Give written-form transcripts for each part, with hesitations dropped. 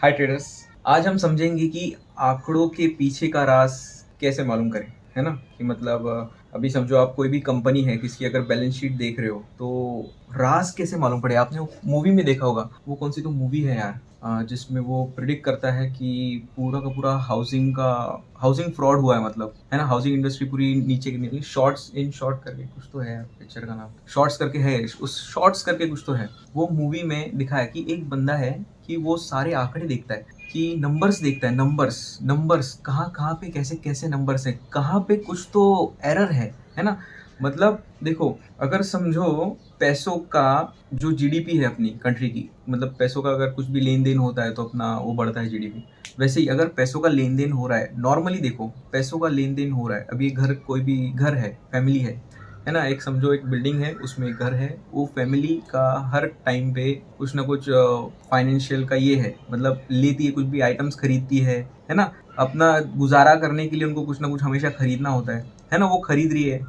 हाय traders. आज हम समझेंगे कि आंकड़ों के पीछे का राज कैसे मालूम करें, है ना? कि मतलब अभी समझो आप कोई भी कंपनी है, किसकी अगर बैलेंस शीट देख रहे हो तो राज कैसे मालूम पड़े। आपने वो मूवी में देखा होगा, वो कौन सी तो मूवी है यार, जिसमें वो प्रिडिक्ट करता है कि पूरा का पूरा हाउसिंग फ्रॉड हुआ है, मतलब है ना, हाउसिंग इंडस्ट्री पूरी नीचे गिरने लगी। शॉर्ट्स इन शॉर्ट करके कुछ तो है, पिक्चर का नाम शॉर्ट्स करके है, उस शॉर्ट्स करके कुछ तो है। वो मूवी में दिखाया कि एक बंदा है कि वो सारे आंकड़े देखता है, कि नंबर्स देखता है, नंबर्स नंबर्स कहाँ कहाँ पे कैसे कैसे नंबर्स है, कहाँ पे कुछ तो एरर है ना। मतलब देखो, अगर समझो पैसों का जो जीडीपी है अपनी कंट्री की, मतलब पैसों का अगर कुछ भी लेन देन होता है तो अपना वो बढ़ता है जीडीपी। वैसे ही अगर पैसों का लेन देन हो रहा है, नॉर्मली देखो पैसों का लेन देन हो रहा है, अभी घर, कोई भी घर है, फैमिली है ना, एक समझो एक बिल्डिंग है, उसमें एक घर है, वो फैमिली का हर टाइम पे कुछ ना कुछ फाइनेंशियल का ये है, मतलब लेती है, कुछ भी आइटम्स खरीदती है ना। अपना गुजारा करने के लिए उनको कुछ ना कुछ हमेशा खरीदना होता है ना, वो खरीद रही है।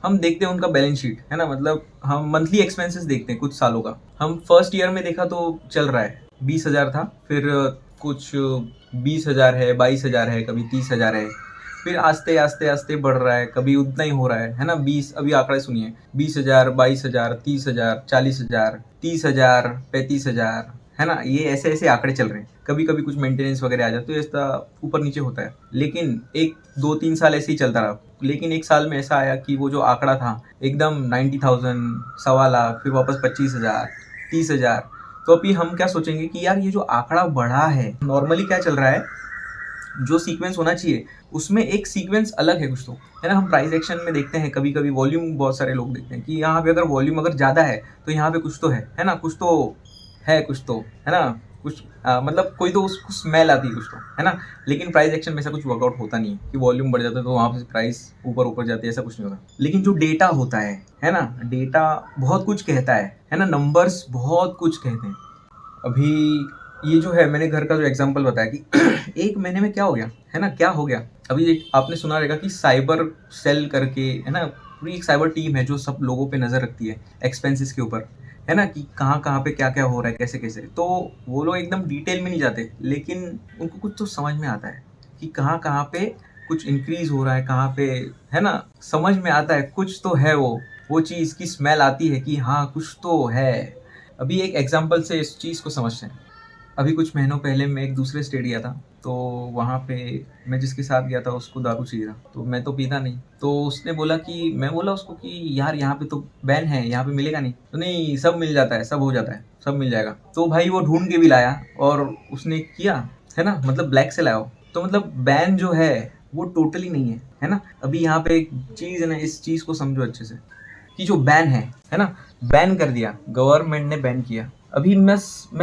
हम देखते हैं उनका बैलेंस शीट, है ना, मतलब हम मंथली एक्सपेंसेस देखते हैं कुछ सालों का। हम फर्स्ट ईयर में देखा तो चल रहा है 20,000 था, फिर कुछ 20,000 है, 22,000 है, कभी 30,000 है, फिर आस्ते आस्ते आस्ते बढ़ रहा है, कभी उतना ही हो रहा है ना। 20, अभी आंकड़े सुनिए, 20,000, 22,000, 30,000, 40,000, 30,000, 35,000, है ना। ये ऐसे ऐसे आंकड़े चल रहे हैं। कभी कभी कुछ मेंटेनेंस वगैरह आ जाते तो ऐसा ऊपर नीचे होता है, लेकिन एक 2-3 साल ऐसे ही चलता रहा। लेकिन एक साल में ऐसा आया कि वो जो आंकड़ा था एकदम 90,000, 1,00,000, फिर वापस 25,000, 30,000। तो अभी हम क्या सोचेंगे कि यार ये जो आंकड़ा बढ़ा है, नॉर्मली क्या चल रहा है, जो सीक्वेंस होना चाहिए उसमें एक सीक्वेंस अलग है कुछ तो, है ना। हम प्राइस एक्शन में देखते हैं, कभी कभी वॉल्यूम, बहुत सारे लोग देखते हैं कि यहाँ पे अगर वॉल्यूम अगर ज़्यादा है तो यहाँ पे कुछ तो है ना, कुछ तो है, कुछ तो है ना, कुछ मतलब कोई तो उसको स्मेल आती है कुछ तो, है ना। लेकिन प्राइस एक्शन में ऐसा कुछ वर्कआउट होता नहीं है कि वॉल्यूम बढ़ जाता है तो वहाँ पे प्राइस ऊपर ऊपर जाती है, ऐसा कुछ नहीं होता। लेकिन जो डेटा होता है ना, डेटा बहुत कुछ कहता है ना, नंबर्स बहुत कुछ कहते हैं। अभी ये जो है, मैंने घर का जो एग्जांपल बताया कि एक महीने में क्या हो गया, है ना, क्या हो गया। अभी एक आपने सुना रहेगा कि साइबर सेल करके, है ना, पूरी एक साइबर टीम है जो सब लोगों पे नज़र रखती है एक्सपेंसेस के ऊपर, है ना, कि कहाँ कहाँ पे क्या क्या हो रहा है, कैसे कैसे। तो वो लोग एकदम डिटेल में नहीं जाते, लेकिन उनको कुछ तो समझ में आता है कि कहाँ कहाँ पे कुछ इंक्रीज हो रहा है, कहाँ पे, है ना, समझ में आता है कुछ तो है। वो चीज़ की स्मेल आती है कि हाँ कुछ तो है। अभी एक एग्जांपल से इस चीज़ को समझते हैं। अभी कुछ महीनों पहले मैं एक दूसरे स्टेट गया था, तो वहाँ पे मैं जिसके साथ गया था उसको दारू चाहिए था, तो मैं तो पीता नहीं। तो उसने बोला कि, मैं बोला उसको कि यार यहाँ पे तो बैन है, यहाँ पे मिलेगा नहीं। तो नहीं, सब मिल जाता है, सब हो जाता है, सब मिल जाएगा। तो भाई वो ढूंढ के भी लाया और उसने किया, है ना, मतलब ब्लैक से लाया हो। तो मतलब बैन जो है वो टोटली नहीं है ना। अभी यहाँ पे एक चीज़ है ना, इस चीज़ को समझो अच्छे से, कि जो बैन है ना, बैन कर दिया, गवर्नमेंट ने बैन किया। अभी मैं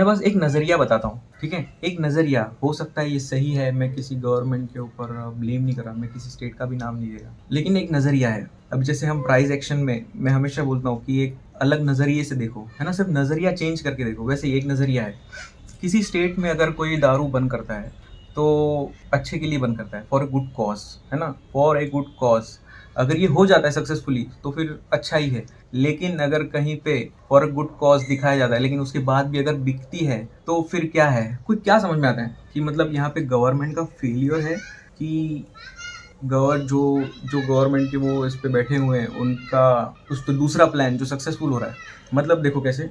बस एक नज़रिया बताता हूँ, ठीक है, एक नज़रिया, हो सकता है ये सही है, मैं किसी गवर्नमेंट के ऊपर ब्लेम नहीं कर रहा, मैं किसी स्टेट का भी नाम नहीं देगा, लेकिन एक नज़रिया है। अब जैसे हम प्राइस एक्शन में, मैं हमेशा बोलता हूँ कि एक अलग नज़रिए से देखो, है ना, सिर्फ नज़रिया चेंज करके देखो। वैसे एक नज़रिया है, किसी स्टेट में अगर कोई दारू बंद करता है तो अच्छे के लिए बंद करता है, फॉर ए गुड कॉज, है ना, फॉर ए गुड कॉज। अगर ये हो जाता है सक्सेसफुली तो फिर अच्छा ही है। लेकिन अगर कहीं पे फॉर अ गुड कॉज दिखाया जाता है, लेकिन उसके बाद भी अगर बिकती है, तो फिर क्या है, कोई क्या समझ में आता है कि मतलब यहाँ पे गवर्नमेंट का फेलियर है, कि गवर जो जो गवर्नमेंट के वो इस पे बैठे हुए हैं उनका कुछ तो दूसरा प्लान जो सक्सेसफुल हो रहा है। मतलब देखो कैसे,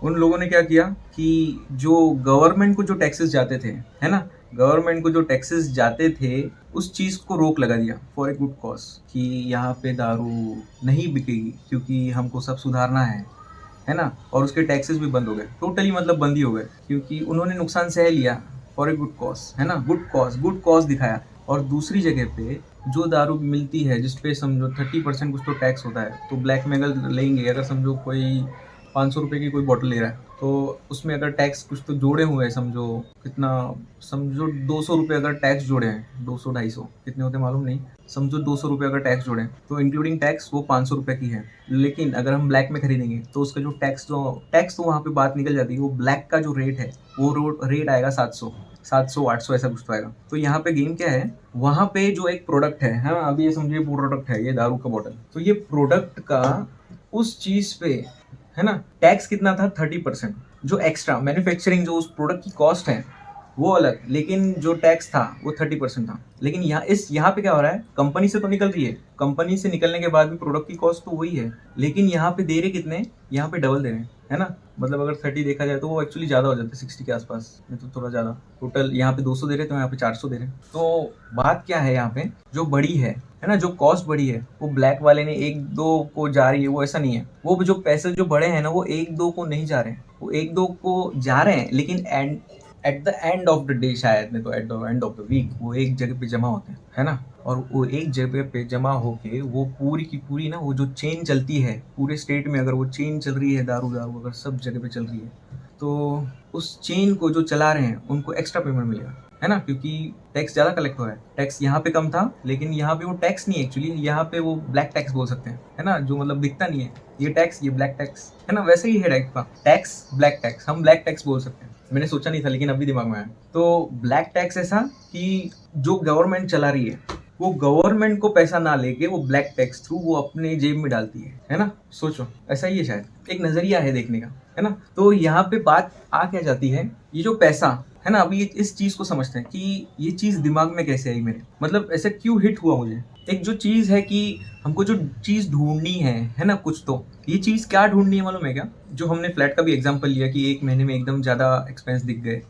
उन लोगों ने क्या किया कि जो गवर्नमेंट को जो टैक्सेस जाते थे, है ना, गवर्नमेंट को जो टैक्सेस जाते थे, उस चीज़ को रोक लगा दिया फॉर ए गुड कॉज, कि यहाँ पे दारू नहीं बिकेगी क्योंकि हमको सब सुधारना है ना। और उसके टैक्सेस भी बंद हो गए टोटली, मतलब बंद ही हो गए, क्योंकि उन्होंने नुकसान सह लिया फॉर ए गुड कॉज, है ना, गुड कॉज दिखाया। और दूसरी जगह पे जो दारू मिलती है जिसपे समझो 30% कुछ तो टैक्स होता है, तो ब्लैक में अगर लेंगे, अगर समझो कोई 500 रुपये की कोई बॉटल ले रहा है, तो उसमें अगर टैक्स कुछ तो जोड़े हुए हैं, समझो कितना, समझो 200 रुपये अगर टैक्स जोड़े हैं, 200 250 कितने होते मालूम नहीं, समझो 200 रुपये अगर टैक्स जोड़े हैं, तो इंक्लूडिंग टैक्स वो 500 रुपये की है। लेकिन अगर हम ब्लैक में खरीदेंगे तो उसका जो टैक्स तो वहाँ पे बात निकल जाती है, वो ब्लैक का जो रेट है वो रेट आएगा 700 800 ऐसा कुछ तो आएगा। तो यहाँ पे गेम क्या है, वहाँ पे जो एक प्रोडक्ट है, हाँ अभी ये समझिए प्रोडक्ट है, ये दारू का बॉटल, तो ये प्रोडक्ट का उस चीज पे, है ना, टैक्स कितना था, 30%। जो एक्स्ट्रा मैन्युफैक्चरिंग जो उस प्रोडक्ट की कॉस्ट है वो अलग, लेकिन जो टैक्स था वो 30% था। लेकिन यहाँ पे क्या हो रहा है, कंपनी से तो निकल रही है, कंपनी से निकलने के बाद भी प्रोडक्ट की कॉस्ट तो वही है, लेकिन यहाँ पे दे रहे कितने, यहाँ पे डबल दे रहे हैं, है ना। मतलब अगर 30 देखा जाए तो वो एक्चुअली ज़्यादा हो जाता है, 60 के आसपास में तो थोड़ा ज़्यादा। टोटल यहाँ पे 200 दे रहे तो यहाँ पे 400 दे रहे। तो बात क्या है यहाँ पे, जो बड़ी है ना, जो कॉस्ट बड़ी है वो ब्लैक वाले ने एक दो को जा रही है, वो ऐसा नहीं है। वो जो पैसे जो बड़े हैं ना वो एक दो को नहीं जा रहे हैं, वो एक दो को जा रहे हैं, लेकिन at the end of the day, शायद नहीं तो at the end of the week वो एक जगह पे जमा होते हैं, है ना। और वो एक जगह पे जमा होके वो पूरी की पूरी ना, वो जो चेन चलती है पूरे स्टेट में, अगर वो चेन चल रही है दारू अगर सब जगह पे चल रही है, तो उस चेन को जो चला रहे हैं उनको एक्स्ट्रा पेमेंट मिलेगा, है ना, क्योंकि टैक्स ज़्यादा कलेक्ट हुआ है। टैक्स यहाँ पे कम था, लेकिन यहाँ पे वो टैक्स नहीं है एक्चुअली, यहाँ पे वो ब्लैक टैक्स बोल सकते हैं, है ना, जो मतलब दिखता नहीं है, ये टैक्स ये ब्लैक टैक्स, है ना, वैसे ही है टाइप का टैक्स, ब्लैक टैक्स, हम ब्लैक टैक्स बोल सकते हैं। मैंने सोचा नहीं था लेकिन अभी दिमाग में आया। तो ब्लैक टैक्स ऐसा कि जो गवर्नमेंट चला रही है वो गवर्नमेंट को पैसा ना लेके वो ब्लैक टैक्स थ्रू वो अपने जेब में डालती है ना। सोचो, ऐसा ही है, शायद एक नजरिया है देखने का, है ना। तो यहाँ पे बात आ क्या जाती है, ये जो पैसा है ना, अभी इस चीज को समझते हैं कि ये चीज दिमाग में कैसे आई मेरे, मतलब ऐसे क्यों हिट हुआ मुझे। एक जो चीज है कि हमको जो चीज ढूंढनी है ना, कुछ तो ये चीज क्या ढूंढनी है मालूम है क्या। जो हमने फ्लैट का भी एग्जांपल लिया कि एक महीने में एकदम ज्यादा एक्सपेंस दिख गए,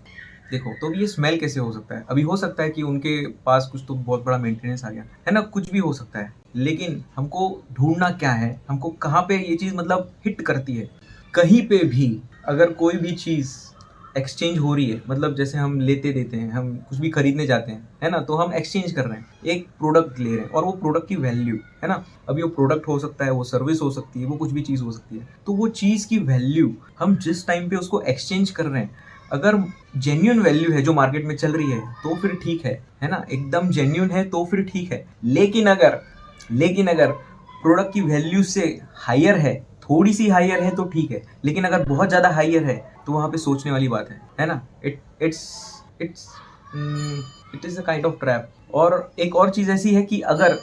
देखो तो ये स्मेल कैसे हो सकता है। अभी हो सकता है कि उनके पास कुछ तो बहुत बड़ा मेंटेनेंस आ गया, है ना, कुछ भी हो सकता है, लेकिन हमको ढूंढना क्या है, हमको कहाँ पे ये चीज मतलब हिट करती है। कहीं पे भी अगर कोई भी चीज एक्सचेंज हो रही है, मतलब जैसे हम लेते देते हैं, हम कुछ भी खरीदने जाते हैं, है ना, तो हम एक्सचेंज कर रहे हैं, एक प्रोडक्ट ले रहे हैं, और वो प्रोडक्ट की वैल्यू, है ना, अभी वो प्रोडक्ट हो सकता है, वो सर्विस हो सकती है, वो कुछ भी चीज़ हो सकती है, तो वो चीज़ की वैल्यू हम जिस टाइम पे उसको एक्सचेंज कर रहे हैं, अगर जेन्यून वैल्यू है जो मार्केट में चल रही है तो फिर ठीक है ना, एकदम जेन्यून है तो फिर ठीक है। लेकिन अगर प्रोडक्ट की वैल्यू से हायर है, थोड़ी सी हायर है तो ठीक है, लेकिन अगर बहुत ज़्यादा हायर है तो वहाँ पे सोचने वाली बात है ना। It's it is a kind of trap. और एक और चीज़ ऐसी है कि अगर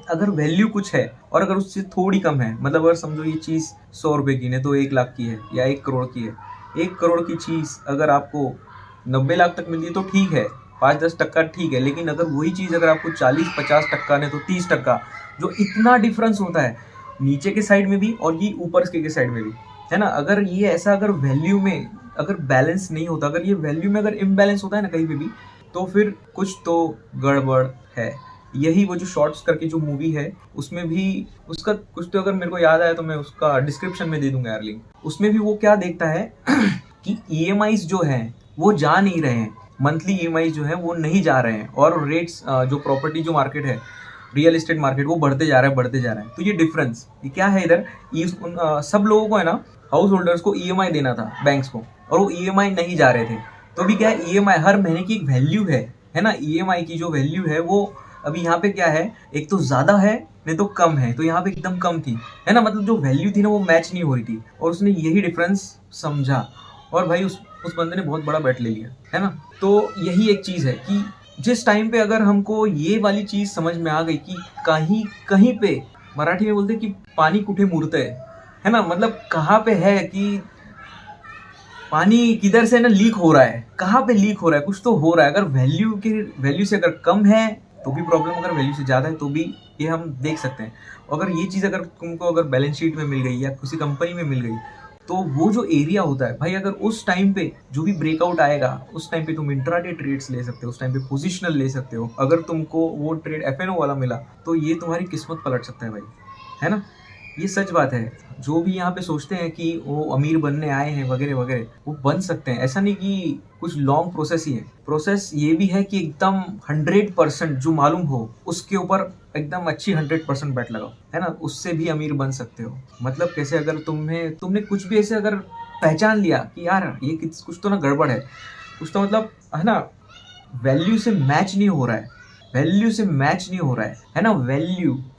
अगर वैल्यू कुछ है और अगर उससे थोड़ी कम है, मतलब अगर समझो ये चीज़ 100 रुपये की है तो 1 लाख की है या 1 करोड़ की है, 1 करोड़ की चीज़ अगर आपको 90 लाख तक मिलती है तो ठीक है, 5-10% ठीक है, लेकिन अगर वही चीज़ अगर आपको 40-50% ने तो 30%, जो इतना डिफरेंस होता है नीचे के साइड में भी और ये ऊपर के साइड में भी, है ना। अगर ये ऐसा अगर वैल्यू में अगर बैलेंस नहीं होता, अगर ये वैल्यू में अगर इम्बैलेंस होता है ना कहीं पे भी, तो फिर कुछ तो गड़बड़ है। यही वो जो शॉर्ट्स करके जो मूवी है उसमें भी उसका कुछ तो, अगर मेरे को याद आया तो मैं उसका डिस्क्रिप्शन में दे दूंगा यार लिंक। उसमें भी वो क्या देखता है कि ईएमआईज जो है वो जा नहीं रहे हैं, मंथली ईएमआई जो है वो नहीं जा रहे हैं, और रेट्स जो प्रॉपर्टी जो मार्केट है, रियल एस्टेट मार्केट, वो बढ़ते जा रहा है। तो ये डिफरेंस ये क्या है इधर, सब लोगों को है ना, हाउस होल्डर्स को ईएमआई देना था बैंक्स को, और वो ईएमआई नहीं जा रहे थे। तो अभी क्या है, ईएमआई हर महीने की एक वैल्यू है ना, ईएमआई की जो वैल्यू है वो अभी यहाँ पे क्या है, एक तो ज्यादा है नहीं तो कम है, तो यहाँ पे एकदम कम थी, है ना, मतलब जो वैल्यू थी ना वो मैच नहीं हो रही थी, और उसने यही डिफरेंस समझा, और भाई उस बंदे ने बहुत बड़ा बेट ले लिया, है ना। तो यही एक चीज है कि जिस टाइम पे अगर हमको ये वाली चीज समझ में आ गई कि कहीं कहीं पे, मराठी में बोलते हैं कि पानी कुठे मुरते है ना, मतलब कहाँ पे है कि पानी किधर से ना लीक हो रहा है, कहाँ पे लीक हो रहा है, कुछ तो हो रहा है। अगर वैल्यू से अगर कम है तो भी प्रॉब्लम, अगर वैल्यू से ज़्यादा है तो भी ये हम देख सकते हैं। अगर ये चीज़ अगर तुमको अगर बैलेंस शीट में मिल गई या किसी कंपनी में मिल गई, तो वो जो एरिया होता है भाई, अगर उस टाइम पे जो भी ब्रेकआउट आएगा उस टाइम पे तुम इंट्राडे ट्रेड्स ले सकते हो, उस टाइम पे पोजिशनल ले सकते हो। अगर तुमको वो ट्रेड एफएनओ वाला मिला तो ये तुम्हारी किस्मत पलट सकता है भाई, है ना। ये सच बात है। जो भी यहाँ पे सोचते हैं कि वो अमीर बनने आए हैं वगैरह वगैरह, वो बन सकते हैं, ऐसा नहीं कि कुछ लॉन्ग प्रोसेस ही है। प्रोसेस ये भी है कि एकदम 100% जो मालूम हो उसके ऊपर एकदम अच्छी 100% बैट लगाओ, है ना, उससे भी अमीर बन सकते हो। मतलब कैसे, अगर तुमने कुछ भी ऐसे अगर पहचान लिया कि यार ये कुछ तो ना गड़बड़ है, कुछ तो मतलब, है ना, वैल्यू से मैच नहीं हो रहा है, है ना।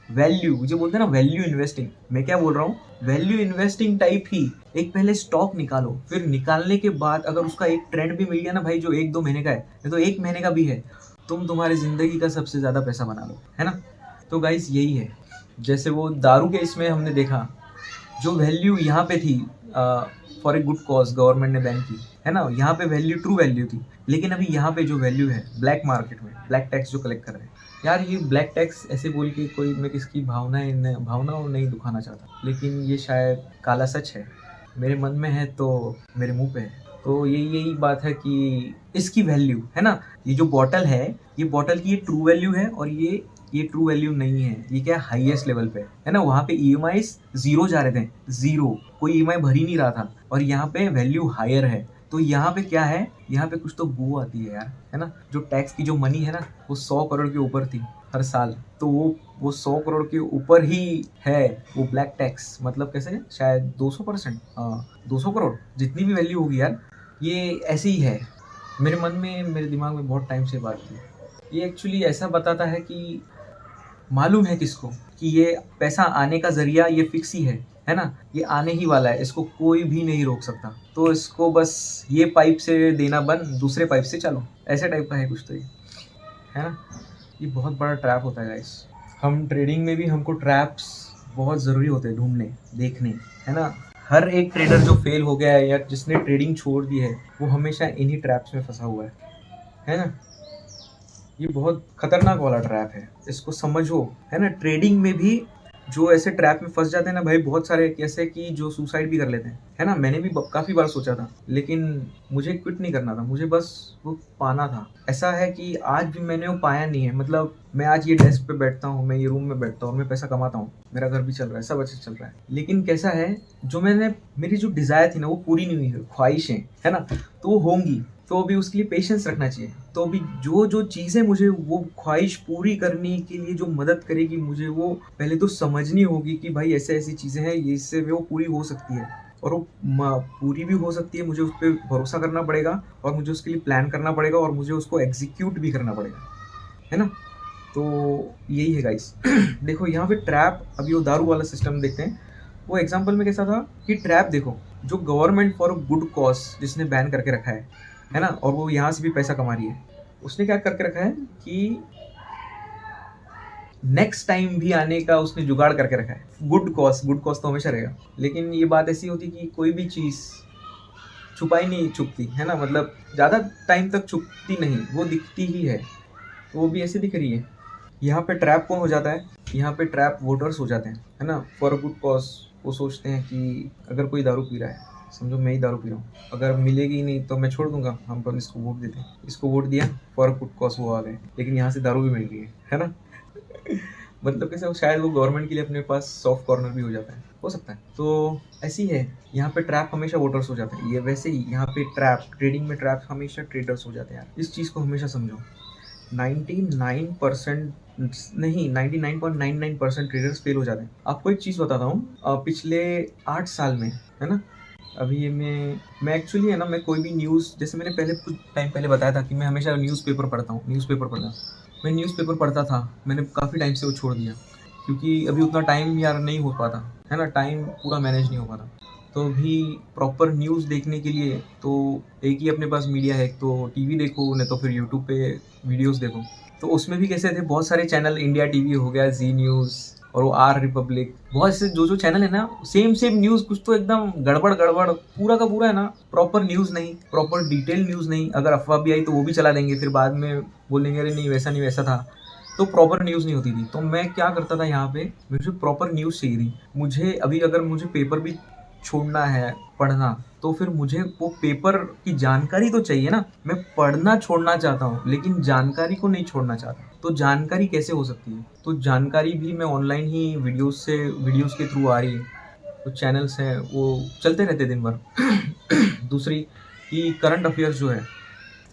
वैल्यू जो बोलते हैं ना, वैल्यू इन्वेस्टिंग, मैं क्या बोल रहा हूँ, वैल्यू इन्वेस्टिंग टाइप ही। एक पहले स्टॉक निकालो, फिर निकालने के बाद अगर उसका एक ट्रेंड भी मिल गया ना भाई, जो 1-2 महीने का है या तो 1 महीने का भी है, तुम तुम्हारी जिंदगी का सबसे ज्यादा पैसा बना लो, है ना। तो गाइस यही है, जैसे वो दारू के इसमें हमने देखा, जो वैल्यू यहाँ पे थी for a good cause government ने बैन की, है ना, यहाँ पे वैल्यू ट्रू वैल्यू थी, लेकिन अभी यहाँ पे जो वैल्यू है ब्लैक मार्केट में, ब्लैक टैक्स जो कलेक्ट कर रहे हैं यार, ये ब्लैक टैक्स ऐसे बोल के कोई मैं किसकी भावनाओं नहीं दुखाना चाहता, लेकिन ये शायद काला सच है। मेरे मन में है तो मेरे मुंह पे है। तो यही बात है कि इसकी वैल्यू है ना, ये जो बॉटल है, ये बॉटल की ये ट्रू वैल्यू है, और ये ट्रू वैल्यू नहीं है। ये क्या हाईएस्ट लेवल पे है ना, वहाँ पे ईएमआई जीरो जा रहे थे, जीरो, कोई ईएमआई भर ही नहीं रहा था, और यहाँ पे वैल्यू हायर है। तो यहाँ पे क्या है, यहाँ पे कुछ तो बू आती है यार, है ना। जो टैक्स की जो मनी है ना, वो 100 करोड़ के ऊपर थी हर साल, तो वो 100 करोड़ के ऊपर ही है वो ब्लैक टैक्स। मतलब कैसे, शायद 200%, हाँ 200 करोड़ जितनी भी वैल्यू होगी यार, ये ऐसी ही है। मेरे मन में, मेरे दिमाग में बहुत टाइम से बात थी। ये एक्चुअली ऐसा बताता है कि मालूम है किसको कि ये पैसा आने का जरिया ये फिक्स ही है ना, ये आने ही वाला है, इसको कोई भी नहीं रोक सकता। तो इसको बस ये पाइप से देना बंद, दूसरे पाइप से चलो, ऐसे टाइप का है कुछ तो ये, है ना। ये बहुत बड़ा ट्रैप होता है गाइस। हम ट्रेडिंग में भी हमको ट्रैप्स बहुत ज़रूरी होते हैं ढूंढने, देखने, है ना। हर एक ट्रेडर जो फेल हो गया है या जिसने ट्रेडिंग छोड़ दी है, वो हमेशा इन्हीं ट्रैप्स में फंसा हुआ है ना। ये बहुत खतरनाक वाला ट्रैप है, इसको समझो, है ना। ट्रेडिंग में भी जो ऐसे ट्रैप में फंस जाते हैं ना भाई, बहुत सारे ऐसे कि जो सुसाइड भी कर लेते हैं, है ना। मैंने भी काफ़ी बार सोचा था, लेकिन मुझे क्विट नहीं करना था, मुझे बस वो पाना था। ऐसा है कि आज भी मैंने वो पाया नहीं है। मतलब मैं आज ये डेस्क पे बैठता हूँ, मैं ये रूम में बैठता हूँ, मैं पैसा कमाता हूँ, मेरा घर भी चल रहा है, सब अच्छा चल रहा है, लेकिन कैसा है, जो मेरी जो डिज़ायर थी ना, वो पूरी नहीं हुई है, ख्वाहिशें, है ना, तो वो होंगी। तो अभी उसके लिए पेशेंस रखना चाहिए। तो अभी जो जो चीज़ें मुझे वो ख्वाहिश पूरी करने के लिए जो मदद करेगी, मुझे वो पहले तो समझनी होगी कि भाई ऐसे ऐसी चीज़ें हैं, ये इससे वो पूरी हो सकती है, और वो पूरी भी हो सकती है। मुझे उस पर भरोसा करना पड़ेगा, और मुझे उसके लिए प्लान करना पड़ेगा, और मुझे उसको एग्जीक्यूट भी करना पड़ेगा, है ना। तो यही है गाइस। देखो यहाँ पे ट्रैप, अभी वो दारू वाला सिस्टम देखते हैं। वो एग्जाम्पल में कैसा था कि ट्रैप देखो, जो गवर्नमेंट फॉर गुड कॉज जिसने बैन करके रखा है ना, और वो यहाँ से भी पैसा कमा रही है, उसने क्या करके रखा है कि नेक्स्ट टाइम भी आने का उसने जुगाड़ करके रखा है। गुड कॉज तो हमेशा रहेगा, लेकिन ये बात ऐसी होती कि कोई भी चीज़ छुपाई नहीं छुपती, है ना। मतलब ज़्यादा टाइम तक छुपती नहीं, वो दिखती ही है, तो वो भी ऐसे दिख रही है। यहाँ पे ट्रैप कौन हो जाता है, यहाँ पे ट्रैप वोटर्स हो जाते हैं, है ना, फॉर गुड कॉज। वो सोचते हैं कि अगर कोई दारू पी रहा है, समझो मैं ही दारू पी रहा हूँ, अगर मिलेगी नहीं तो मैं छोड़ दूंगा, हम तो इसको वोट देते हैं, इसको वोट दिया, फॉर गुड कॉज वो आ गए, लेकिन यहाँ से दारू भी मिल रही है ना। मतलब कैसे, शायद वो गवर्नमेंट के लिए अपने पास सॉफ्ट कॉर्नर भी हो सकता है। तो ऐसी है, यहाँ पे ट्रैप हमेशा वोटर्स हो जाते हैं। ये वैसे ही यहाँ पे ट्रैप, ट्रेडिंग में ट्रैप हमेशा ट्रेडर्स हो जाते हैं यार। इस चीज़ को हमेशा समझो। 99% नहीं, 99.99% ट्रेडर्स फेल हो जाते हैं। आपको एक चीज़ बताता हूँ, पिछले 8 साल में, है ना, अभी ये मैं एक्चुअली, है ना, मैं कोई भी न्यूज़, जैसे मैंने पहले कुछ टाइम पहले बताया था कि मैं हमेशा न्यूज़पेपर पढ़ता हूँ, मैं न्यूज़पेपर पढ़ता था। मैंने काफ़ी टाइम से वो छोड़ दिया, क्योंकि अभी उतना टाइम यार नहीं हो पाता, है ना, टाइम पूरा मैनेज नहीं हो पाता। तो अभी प्रॉपर न्यूज़ देखने के लिए तो एक ही अपने पास मीडिया है, एक तो टीवी देखो, नहीं तो फिर यूट्यूब पे वीडियोस देखो। तो उसमें भी कैसे थे, बहुत सारे चैनल, इंडिया टीवी हो गया, जी न्यूज़, और वो आर रिपब्लिक, बहुत से जो चैनल है ना, सेम न्यूज़, कुछ तो एकदम गड़बड़ गड़बड़, पूरा का पूरा, है ना, प्रॉपर न्यूज़ नहीं, प्रॉपर डिटेल न्यूज़ नहीं। अगर अफवाह भी आई तो वो भी चला देंगे, फिर बाद में बोलेंगे अरे नहीं वैसा नहीं वैसा था। तो प्रॉपर न्यूज़ नहीं होती थी। तो मैं क्या करता था, यहाँ पे मुझे प्रॉपर न्यूज़ चाहिए थी। मुझे अभी अगर मुझे पेपर भी छोड़ना है पढ़ना, तो फिर मुझे वो पेपर की जानकारी तो चाहिए ना। मैं पढ़ना छोड़ना चाहता हूँ, लेकिन जानकारी को नहीं छोड़ना चाहता। तो जानकारी कैसे हो सकती है, तो जानकारी भी मैं ऑनलाइन ही वीडियोस के थ्रू आ रही है। तो चैनल्स हैं वो चलते रहते दिन भर। दूसरी कि करंट अफेयर्स जो है,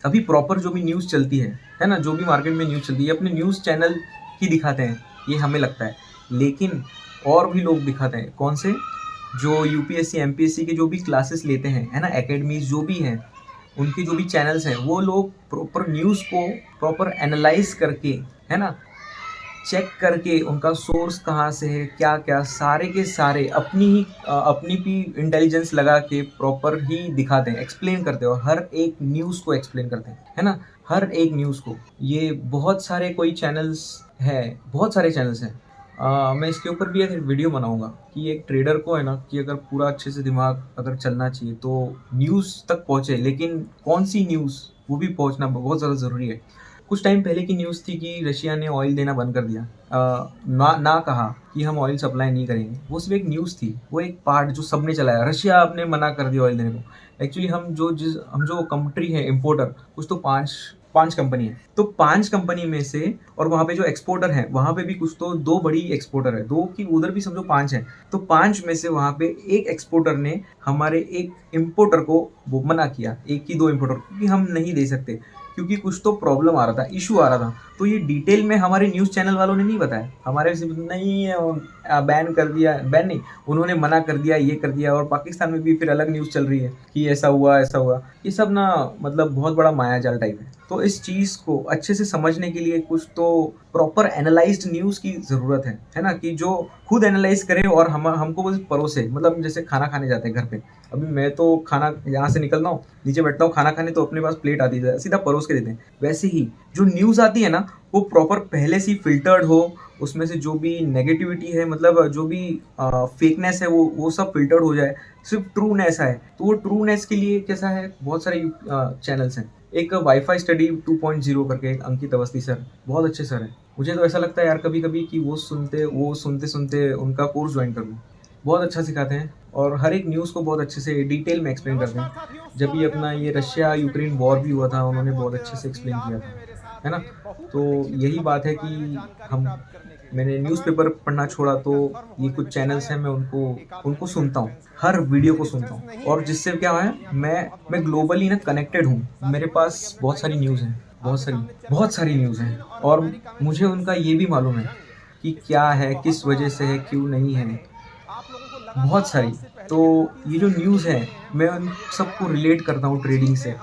अभी प्रॉपर जो भी न्यूज़ चलती है ना, जो भी मार्केट में न्यूज़ चलती है, अपने न्यूज़ चैनल ही दिखाते हैं, ये हमें लगता है। लेकिन और भी लोग दिखाते हैं, कौन से, जो यूपीएससी एमपीएससी के जो भी क्लासेस लेते हैं, है ना, एकेडमीज जो भी हैं, उनके जो भी चैनल्स हैं, वो लोग प्रॉपर न्यूज़ को प्रॉपर एनालाइज करके, है ना, चेक करके उनका सोर्स कहाँ से है, क्या क्या, सारे के सारे अपनी भी इंटेलिजेंस लगा के प्रॉपर ही दिखाते हैं, एक्सप्लेन करते हैं, और हर एक न्यूज़ को एक्सप्लेन करते हैं, है ना, हर एक न्यूज़ को। ये बहुत सारे कोई चैनल्स है, बहुत सारे चैनल्स हैं। मैं इसके ऊपर भी एक वीडियो बनाऊंगा कि एक ट्रेडर को, है ना, कि अगर पूरा अच्छे से दिमाग अगर चलना चाहिए तो न्यूज़ तक पहुँचे, लेकिन कौन सी न्यूज़, वो भी पहुँचना बहुत ज़्यादा ज़रूरी है। कुछ टाइम पहले की न्यूज़ थी कि रशिया ने ऑयल देना बंद कर दिया। ना ना कहा कि हम ऑयल सप्लाई नहीं करेंगे। वो सिर्फ़ एक न्यूज़ थी, वो एक पार्ट जो सबने चलाया। रशिया आपने मना कर दिया ऑयल देने को। एक्चुअली हम जो कंट्री है इम्पोर्टर, कुछ तो 5 कंपनी है। तो 5 कंपनी में से और वहाँ पे जो एक्सपोर्टर हैं, वहाँ पे भी कुछ तो 2 बड़ी एक्सपोर्टर है। 2 की उधर भी समझो 5 हैं। तो 5 में से वहाँ पे एक एक्सपोर्टर ने हमारे एक इम्पोर्टर को वो मना किया, 1 की 2 इम्पोर्टर को, कि हम नहीं दे सकते, क्योंकि कुछ तो प्रॉब्लम आ रहा था, इश्यू आ रहा था। तो ये डिटेल में हमारे न्यूज़ चैनल वालों ने नहीं बताया। हमारे सिर्फ नहीं बैन कर दिया, बैन नहीं, उन्होंने मना कर दिया, ये कर दिया। और पाकिस्तान में भी फिर अलग न्यूज़ चल रही है कि ऐसा हुआ, ऐसा हुआ। ये सब ना मतलब बहुत बड़ा मायाजाल टाइप है। तो इस चीज़ को अच्छे से समझने के लिए कुछ तो प्रॉपर एनालाइज्ड न्यूज़ की ज़रूरत है ना? कि जो खुद एनालाइज़ करे और हमको बस परोसे। मतलब जैसे खाना खाने जाते हैं घर पे, अभी मैं तो खाना यहाँ से निकलता हूँ, नीचे बैठता हूँ खाना खाने, तो अपने पास प्लेट आती है, सीधा परोस के देते हैं। वैसे ही जो न्यूज़ आती है ना, वो प्रॉपर पहले से ही फ़िल्टर्ड हो, उसमें से जो भी नेगेटिविटी है, मतलब जो भी फेकनेस है, वो सब फ़िल्टर्ड हो जाए, सिर्फ ट्रूनेस आए। तो वो ट्रूनेस के लिए कैसा है, बहुत सारे चैनल्स हैं। एक वाईफाई स्टडी 2.0 करके एक अंकित अवस्थी सर, बहुत अच्छे सर हैं। मुझे तो ऐसा लगता है यार कभी-कभी कि वो सुनते-सुनते उनका कोर्स ज्वाइन कर लूँ। बहुत अच्छा सिखाते हैं और हर एक न्यूज़ को बहुत अच्छे से डिटेल में एक्सप्लेन करते हैं। जब भी अपना ये रशिया यूक्रेन वॉर भी हुआ था, उन्होंने बहुत अच्छे से एक्सप्लेन किया था, है ना? तो यही बात है कि हम मैंने न्यूज़पेपर पढ़ना छोड़ा, तो ये कुछ चैनल्स हैं, मैं उनको उनको सुनता हूँ, हर वीडियो को सुनता हूँ, और जिससे क्या है, मैं ग्लोबली ना कनेक्टेड हूँ। मेरे पास बहुत सारी न्यूज़ हैं, और मुझे उनका ये भी मालूम है कि क्या है, किस वजह से है, क्यों नहीं है, बहुत सारी। तो ये जो न्यूज़ है, मैं उन सबको रिलेट करता हूँ ट्रेडिंग से।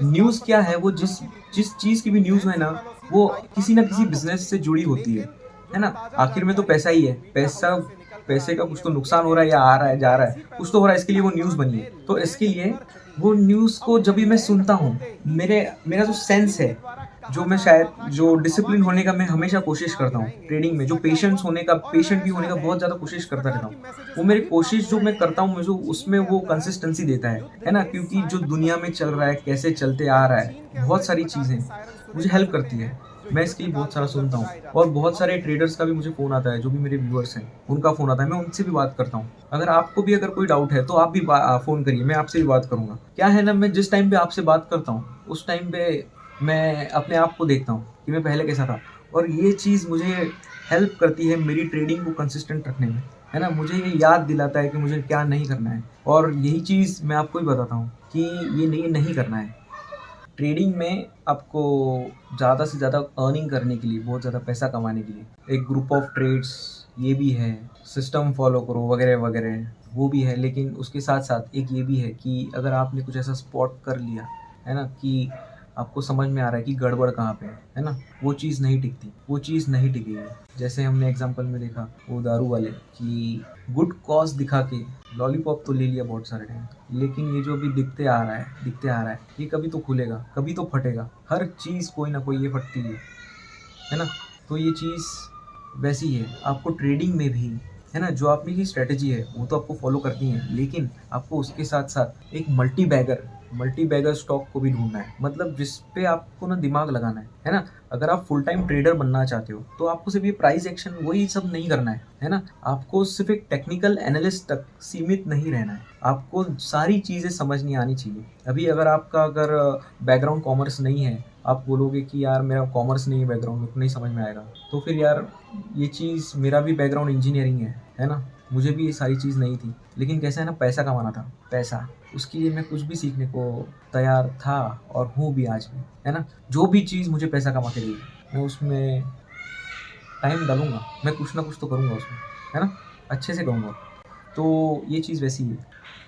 न्यूज़ क्या है, वो जिस जिस चीज़ की भी न्यूज़ है ना, वो किसी न किसी बिज़नेस से जुड़ी होती है ना? आखिर में तो पैसा ही है। पैसे का कुछ तो नुकसान हो रहा है या आ रहा है, जा रहा है, कुछ तो हो रहा है, इसके लिए वो न्यूज़ बनी है। तो इसके लिए वो न्यूज़ को जब भी मैं सुनता हूँ, मेरा जो सेंस है, जो डिसिप्लिन होने का मैं हमेशा कोशिश करता हूँ ट्रेडिंग में, जो पेशेंट भी होने का बहुत ज़्यादा कोशिश करता रहता हूँ। वो मेरी कोशिश जो मैं करता हूँ, मुझे उसमें वो कंसिस्टेंसी देता है ना? क्योंकि जो दुनिया में चल रहा है, कैसे चलते आ रहा है, बहुत सारी चीज़ें मुझे हेल्प करती है। मैं इसके लिए बहुत सारा सुनता हूँ, और बहुत सारे ट्रेडर्स का भी मुझे फ़ोन आता है, जो भी मेरे व्यूअर्स हैं, उनका फ़ोन आता है, मैं उनसे भी बात करता हूँ। अगर आपको भी अगर कोई डाउट है, तो आप भी फ़ोन करिए, मैं आपसे भी बात करूँगा। क्या है ना, मैं जिस टाइम पे आपसे बात करता हूँ, उस टाइम पे मैं अपने आप को देखता हूँ कि मैं पहले कैसा था, और ये चीज़ मुझे हेल्प करती है मेरी ट्रेडिंग को कंसिस्टेंट रखने में, है ना? मुझे ये याद दिलाता है कि मुझे क्या नहीं करना है, और यही चीज़ मैं आपको भी बताता हूँ कि ये नहीं करना है। ट्रेडिंग में आपको ज़्यादा से ज़्यादा अर्निंग करने के लिए, बहुत ज़्यादा पैसा कमाने के लिए एक ग्रुप ऑफ ट्रेड्स ये भी है, सिस्टम फॉलो करो वगैरह वगैरह, वो भी है। लेकिन उसके साथ साथ एक ये भी है कि अगर आपने कुछ ऐसा स्पॉट कर लिया, है ना, कि आपको समझ में आ रहा है कि गड़बड़ कहाँ पे है ना, वो चीज़ नहीं टिकती, वो चीज़ नहीं टिकेगी। जैसे हमने एग्जांपल में देखा वो दारू वाले, कि गुड कॉज दिखा के लॉलीपॉप तो ले लिया बहुत सारे टाइम, लेकिन ये जो अभी दिखते आ रहा है, ये कभी तो खुलेगा, कभी तो फटेगा। हर चीज़ कोई ना कोई ये फटती है ना? तो ये चीज़ वैसी ही है आपको ट्रेडिंग में भी, है ना? जो आपकी की स्ट्रैटेजी है, वो तो आपको फॉलो करनी है, लेकिन आपको उसके साथ-साथ एक मल्टी बैगर स्टॉक को भी ढूँढना है। मतलब जिस पे आपको ना दिमाग लगाना है ना? अगर आप फुल टाइम ट्रेडर बनना चाहते हो, तो आपको सिर्फ़ ये प्राइस एक्शन वही सब नहीं करना है ना? आपको सिर्फ़ एक टेक्निकल एनालिस्ट तक सीमित नहीं रहना है। आपको सारी चीज़ें समझनी आनी चाहिए। अगर बैकग्राउंड कॉमर्स नहीं है, आप बोलोगे कि यार मेरा कॉमर्स नहीं है बैकग्राउंड, मेरे को नहीं समझ में आएगा। तो फिर यार ये चीज़, मेरा भी बैकग्राउंड इंजीनियरिंग है ना? मुझे भी ये सारी चीज़ नहीं थी। लेकिन कैसा है ना, पैसा कमाना था, पैसा। उसके लिए मैं कुछ भी सीखने को तैयार था, और हूँ भी आज भी, है ना? जो भी चीज़ मुझे पैसा कमा के देगी, मैं उसमें टाइम डालूँगा, मैं कुछ ना कुछ तो करूँगा उसमें, है ना? अच्छे से करूँगा। तो ये चीज़ वैसी है।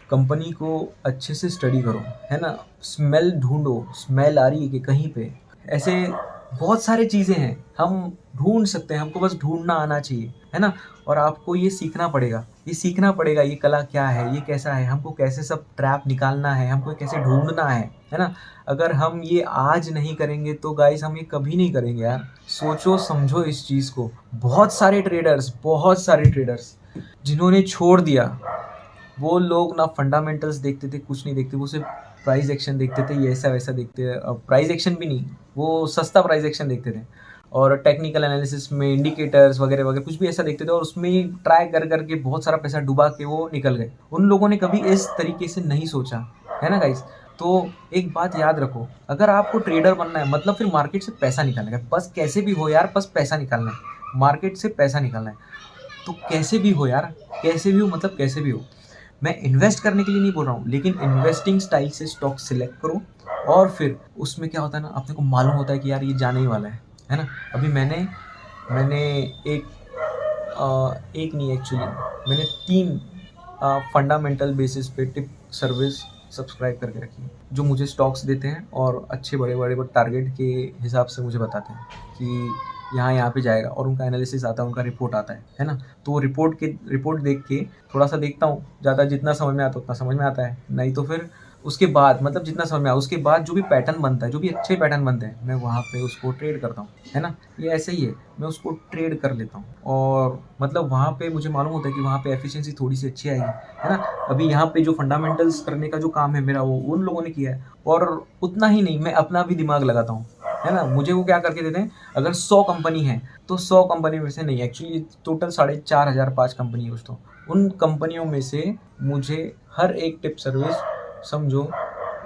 कंपनी को अच्छे से स्टडी करो, है ना? स्मेल ढूँढो, स्मेल आ रही है कि कहीं पे, ऐसे बहुत सारी चीज़ें हैं, हम ढूँढ सकते हैं, हमको बस ढूँढना आना चाहिए, है ना? और आपको ये सीखना पड़ेगा ये कला क्या है, ये कैसा है, हमको कैसे सब ट्रैप निकालना है, हमको कैसे ढूँढना है ना? अगर हम ये आज नहीं करेंगे, तो गाइस हम ये कभी नहीं करेंगे यार। सोचो समझो इस चीज़ को। बहुत सारे ट्रेडर्स जिन्होंने छोड़ दिया, वो लोग ना फंडामेंटल्स देखते थे, कुछ नहीं देखते, वो सिर्फ प्राइस एक्शन देखते थे, ये ऐसा वैसा देखते थे। प्राइस एक्शन भी नहीं, वो सस्ता प्राइस एक्शन देखते थे और टेक्निकल एनालिसिस में इंडिकेटर्स वगैरह वगैरह कुछ भी ऐसा देखते थे और उसमें ही ट्राई कर करके बहुत सारा पैसा डुबा के वो निकल गए। उन लोगों ने कभी इस तरीके से नहीं सोचा, है ना गाइस। तो एक बात याद रखो, अगर आपको ट्रेडर बनना है मतलब फिर मार्केट से पैसा निकालना है, बस कैसे भी हो यार, बस पैसा निकालना है, मार्केट से पैसा निकालना है। तो कैसे भी हो यार, कैसे भी हो मतलब कैसे भी हो। मैं इन्वेस्ट करने के लिए नहीं बोल रहा हूँ, लेकिन इन्वेस्टिंग स्टाइल से स्टॉक सिलेक्ट करो और फिर उसमें क्या होता है ना, अपने को मालूम होता है कि यार ये जाने ही वाला है ना। अभी मैंने मैंने एक एक नहीं एक्चुअली मैंने 3 फंडामेंटल बेसिस पे टिप सर्विस सब्सक्राइब करके रखी है, जो मुझे स्टॉक्स देते हैं और अच्छे बड़े बड़े टारगेट के हिसाब से मुझे बताते हैं कि यहाँ पे जाएगा, और उनका एनालिसिस आता है, उनका रिपोर्ट आता है ना। तो रिपोर्ट देख के थोड़ा सा देखता हूँ, ज़्यादा जितना समझ में आता है उतना समझ में आता है, नहीं तो फिर उसके बाद मतलब जितना समझ में आया उसके बाद जो भी पैटर्न बनता है, जो भी अच्छे पैटर्न बनते हैं, मैं वहाँ पे उसको ट्रेड करता हूँ, है ना। ये ऐसे ही है, मैं उसको ट्रेड कर लेता हूँ और मतलब वहाँ पे मुझे मालूम होता है कि वहाँ पे एफिशिएंसी थोड़ी सी अच्छी आएगी, है ना। अभी यहाँ पे जो फंडामेंटल्स करने का जो काम है मेरा, वो उन लोगों ने किया है, और उतना ही नहीं, मैं अपना भी दिमाग लगाता हूँ, है ना। मुझे वो क्या करके देते हैं, अगर 100 कंपनी है तो 100 कंपनी में से नहीं, एक्चुअली टोटल 4,500 5 कंपनी है कुछ, तो उन कंपनियों में से मुझे हर एक टिप सर्विस समझो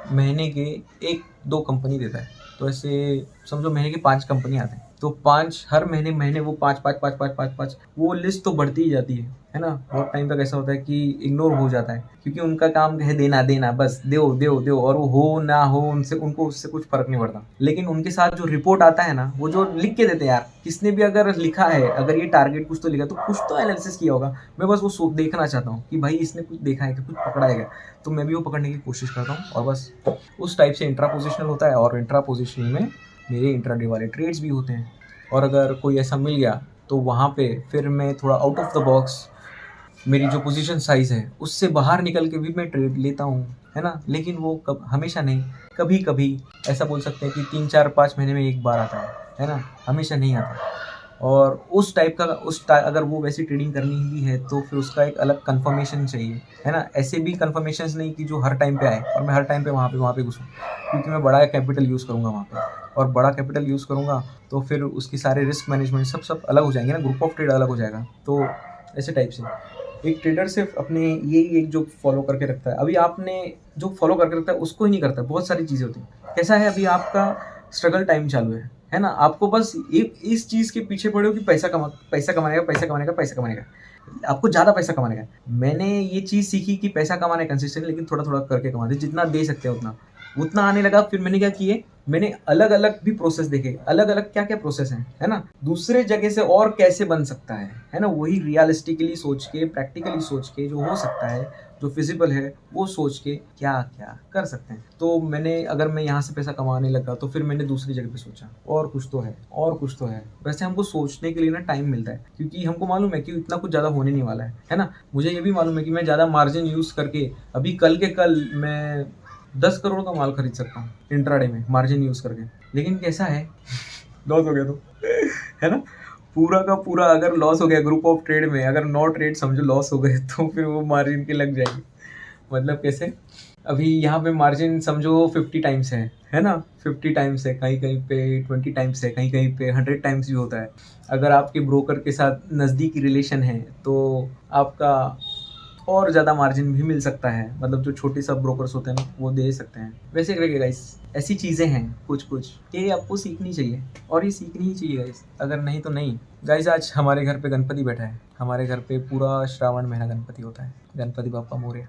महीने के 1-2 कंपनी देता है। तो ऐसे समझो महीने के 5 कंपनी आते हैं, तो 5 हर महीने वो 5 वो लिस्ट तो बढ़ती ही जाती है ना। बहुत टाइम तक ऐसा होता है कि इग्नोर हो जाता है, क्योंकि उनका काम है देना, बस दो, और वो हो ना हो उनको उससे कुछ फर्क नहीं पड़ता। लेकिन उनके साथ जो रिपोर्ट आता है ना, वो जो लिख के देते हैं यार, किसने भी अगर लिखा है, अगर ये टारगेट कुछ तो लिखा, तो कुछ तो एनालिसिस किया होगा। मैं बस वो देखना चाहता हूँ कि भाई इसने कुछ देखा है कि कुछ पकड़ा है क्या, तो मैं भी वो पकड़ने की कोशिश करता हूँ। और बस उस टाइप से इंट्रा पोजिशनल होता है, और इंट्रा पोजिशनल में मेरे इंट्राडे वाले ट्रेड्स भी होते हैं। और अगर कोई ऐसा मिल गया तो वहाँ पे फिर मैं थोड़ा आउट ऑफ द बॉक्स, मेरी जो पोजीशन साइज़ है उससे बाहर निकल के भी मैं ट्रेड लेता हूँ, है ना। लेकिन वो हमेशा नहीं, कभी कभी ऐसा बोल सकते हैं कि 3-4-5 महीने में एक बार आता है ना, हमेशा नहीं आता। और उस टाइप का अगर वो वैसी ट्रेडिंग करनी भी है तो फिर उसका एक अलग कंफर्मेशन चाहिए, है ना। ऐसे भी कंफर्मेशंस नहीं कि जो हर टाइम पे आए और मैं हर टाइम पे वहाँ पे घुसूँ, क्योंकि मैं बड़ा कैपिटल यूज़ करूँगा वहाँ पे, और बड़ा कैपिटल यूज़ करूँगा तो फिर उसकी सारे रिस्क मैनेजमेंट सब अलग हो जाएंगे ना, ग्रुप ऑफ ट्रेड अलग हो जाएगा। तो ऐसे टाइप से एक ट्रेडर सिर्फ अपने यही एक जो फॉलो करके रखता है, अभी आपने जो फॉलो करके रखता है उसको ही नहीं करता, बहुत सारी चीज़ें होती हैं। कैसा है, अभी आपका स्ट्रगल टाइम चालू है ना। आपको बस एक इस चीज़ के पीछे पड़े हो कि पैसा कमाने का, आपको ज़्यादा पैसा कमाने का। मैंने ये चीज़ सीखी कि पैसा कमाने कंसिस्टेंट, लेकिन थोड़ा थोड़ा करके कमाते, जितना दे सकते हैं उतना आने लगा। फिर मैंने क्या किए, मैंने अलग अलग भी प्रोसेस देखे, अलग अलग क्या क्या प्रोसेस हैं, है ना, दूसरे जगह से और कैसे बन सकता है ना। वही रियलिस्टिकली सोच के, प्रैक्टिकली सोच के, जो हो सकता है, जो फिजिबल है, वो सोच के क्या क्या कर सकते हैं। तो अगर मैं यहाँ से पैसा कमाने लगा तो फिर मैंने दूसरी जगह पे सोचा, और कुछ तो है। वैसे हमको सोचने के लिए ना टाइम मिलता है, क्योंकि हमको मालूम है कि इतना कुछ ज़्यादा होने नहीं वाला है ना। मुझे ये भी मालूम है कि मैं ज़्यादा मार्जिन यूज़ करके अभी कल के कल मैं 10 करोड़ का माल खरीद सकता हूँ इंट्राडे में मार्जिन यूज़ करके। लेकिन कैसा है, लॉस हो गया तो है ना, पूरा का पूरा अगर लॉस हो गया ग्रुप ऑफ ट्रेड में, अगर 9 ट्रेड समझो लॉस हो गए, तो फिर वो मार्जिन की लग जाएगी। मतलब कैसे, अभी यहाँ पे मार्जिन समझो 50 टाइम्स है ना, 50 टाइम्स है, कहीं कहीं पे 20 टाइम्स है, कहीं कहीं पे 100 टाइम्स भी होता है। अगर आपके ब्रोकर के साथ नज़दीकी रिलेशन है तो आपका और ज़्यादा मार्जिन भी मिल सकता है, मतलब जो छोटे सब ब्रोकर्स होते हैं ना, वो दे सकते हैं। वैसे करके गाइस, ऐसी चीज़ें हैं कुछ ये आपको सीखनी चाहिए, और ये सीखनी ही चाहिए गाइस, अगर नहीं तो नहीं। गाइस आज हमारे घर पे गणपति बैठा है, हमारे घर पे पूरा श्रावण महीना गणपति होता है। गणपति बाप्पा मोरया।